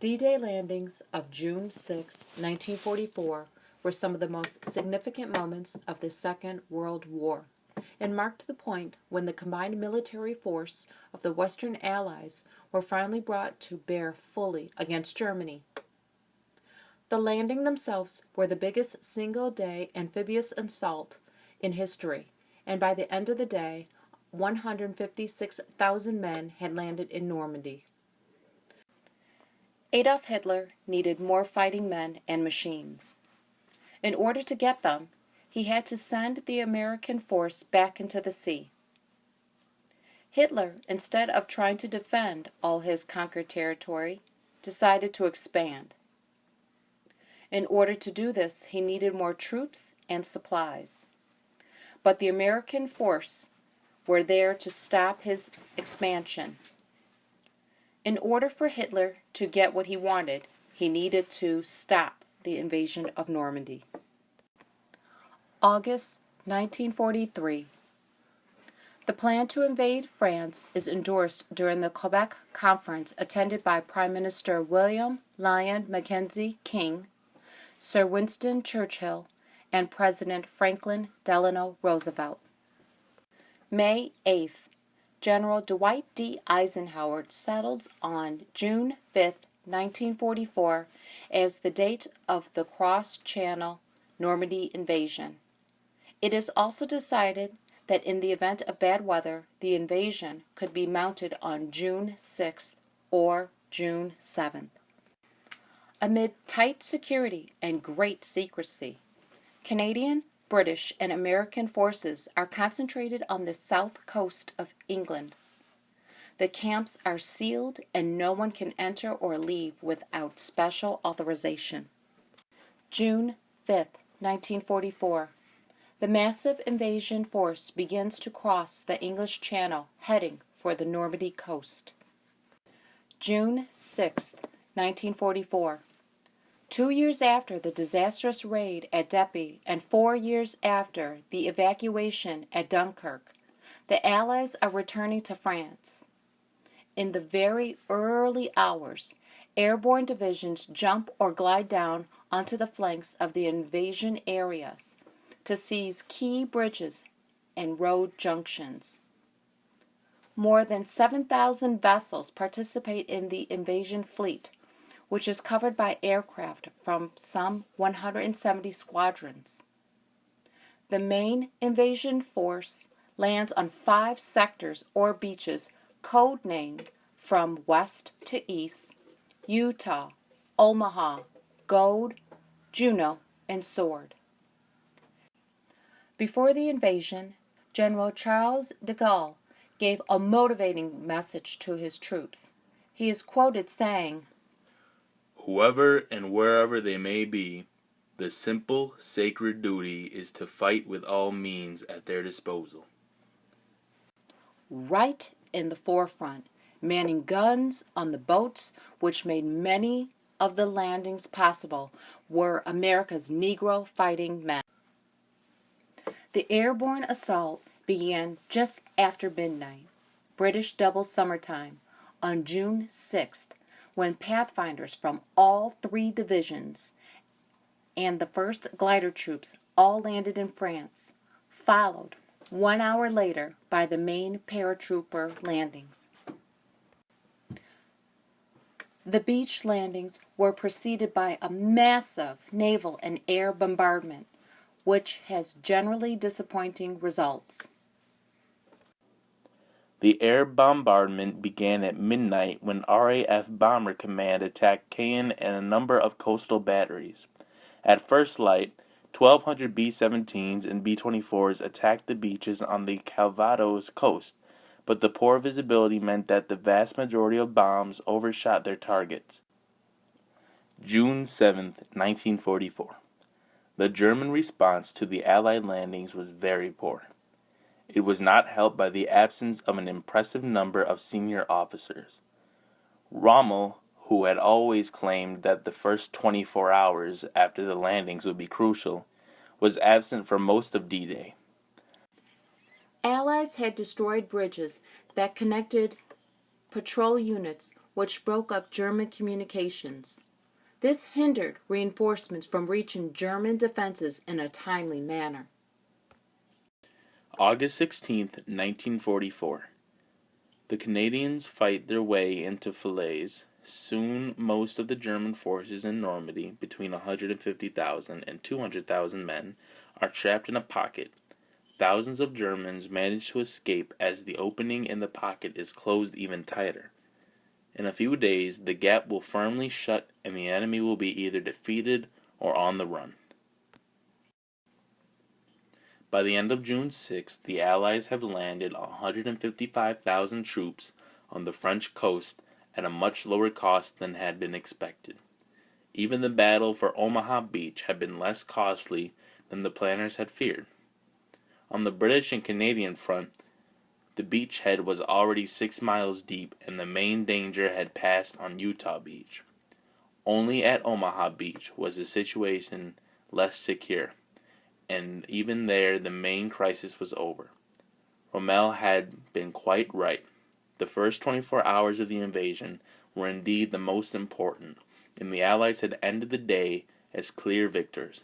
D-Day landings of June 6, 1944 were some of the most significant moments of the Second World War and marked the point when the combined military force of the Western Allies were finally brought to bear fully against Germany. The landing themselves were the biggest single-day amphibious assault in history, and by the end of the day, 156,000 men had landed in Normandy. Adolf Hitler needed more fighting men and machines. In order to get them, he had to send the American force back into the sea. Hitler, instead of trying to defend all his conquered territory, decided to expand. In order to do this, he needed more troops and supplies. But the American force were there to stop his expansion. In order for Hitler to get what he wanted, he needed to stop the invasion of Normandy. August 1943. The plan to invade France is endorsed during the Quebec Conference attended by Prime Minister William Lyon Mackenzie King, Sir Winston Churchill, and President Franklin Delano Roosevelt. May 8th. General Dwight D. Eisenhower settled on June 5, 1944, as the date of the cross-channel Normandy invasion. It is also decided that in the event of bad weather, the invasion could be mounted on June 6th or June 7th. Amid tight security and great secrecy, Canadian, British, and American forces are concentrated on the south coast of England. The camps are sealed and no one can enter or leave without special authorization. June 5th, 1944. The massive invasion force begins to cross the English Channel, heading for the Normandy coast. June 6th, 1944. 2 years after the disastrous raid at Dieppe and 4 years after the evacuation at Dunkirk, the Allies are returning to France. In the very early hours, airborne divisions jump or glide down onto the flanks of the invasion areas to seize key bridges and road junctions. More than 7,000 vessels participate in the invasion fleet, which is covered by aircraft from some 170 squadrons. The main invasion force lands on 5 sectors or beaches codenamed from west to east: Utah, Omaha, Gold, Juno, and Sword. Before the invasion, General Charles de Gaulle gave a motivating message to his troops. He is quoted saying, "Whoever and wherever they may be, the simple, sacred duty is to fight with all means at their disposal." Right in the forefront, manning guns on the boats which made many of the landings possible, were America's Negro fighting men. The airborne assault began just after midnight, British double summertime, on June 6th, when Pathfinders from all 3 divisions and the 1st Glider Troops all landed in France, followed 1 hour later by the main paratrooper landings. The beach landings were preceded by a massive naval and air bombardment, which has generally disappointing results. The air bombardment began at midnight when RAF Bomber Command attacked Caen and a number of coastal batteries. At first light, 1,200 B-17s and B-24s attacked the beaches on the Calvados coast, but the poor visibility meant that the vast majority of bombs overshot their targets. June 7, 1944. The German response to the Allied landings was very poor. It was not helped by the absence of an impressive number of senior officers. Rommel, who had always claimed that the first 24 hours after the landings would be crucial, was absent for most of D-Day. Allies had destroyed bridges that connected patrol units which broke up German communications. This hindered reinforcements from reaching German defenses in a timely manner. August 16th, 1944. The Canadians fight their way into Falaise. Soon, most of the German forces in Normandy, between 150,000 and 200,000 men, are trapped in a pocket. Thousands of Germans manage to escape as the opening in the pocket is closed even tighter. In a few days, the gap will firmly shut and the enemy will be either defeated or on the run. By the end of June 6th, the Allies have landed 155,000 troops on the French coast at a much lower cost than had been expected. Even the battle for Omaha Beach had been less costly than the planners had feared. On the British and Canadian front, the beachhead was already 6 miles deep and the main danger had passed on Utah Beach. Only at Omaha Beach was the situation less secure, and even there the main crisis was over. Rommel had been quite right. The first 24 hours of the invasion were indeed the most important, and the Allies had ended the day as clear victors.